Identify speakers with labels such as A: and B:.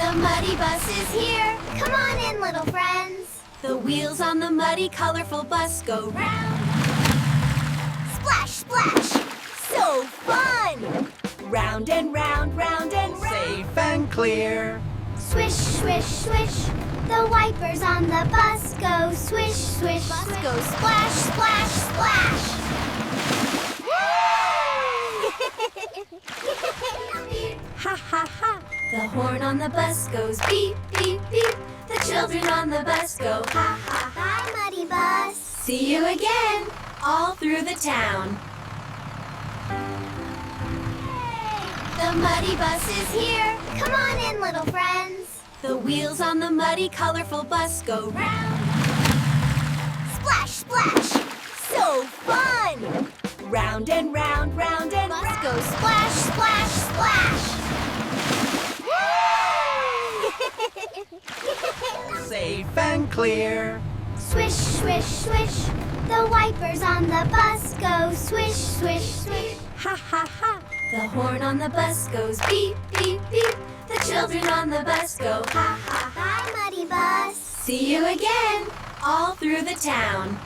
A: The muddy bus is here. Come on in, little friends. The wheels on the muddy, colorful bus go round. Splash, splash! So fun! Round and round, round and round.
B: Safe and clear.
A: Swish, swish, swish. The wipers on the bus go swish, swish. Bus goes splash, splash, splash. Ha ha ha. The horn on the bus goes beep, beep, beep. The children on the bus go ha ha. Bye, muddy bus. See you again, all through the town. The muddy bus is here. Come on in, little friends. The wheels on the muddy, colorful bus go round. Splash, splash! So fun! Round and round, round and round. Bus goes splash, splash, splash.
B: Safe and clear.
A: Swish, swish, swish. The wipers on the bus go swish, swish, swish. Ha ha ha. The horn on the bus goes beep, beep, beep. The children on the bus go ha ha. Bye, muddy bus. See you again, all through the town.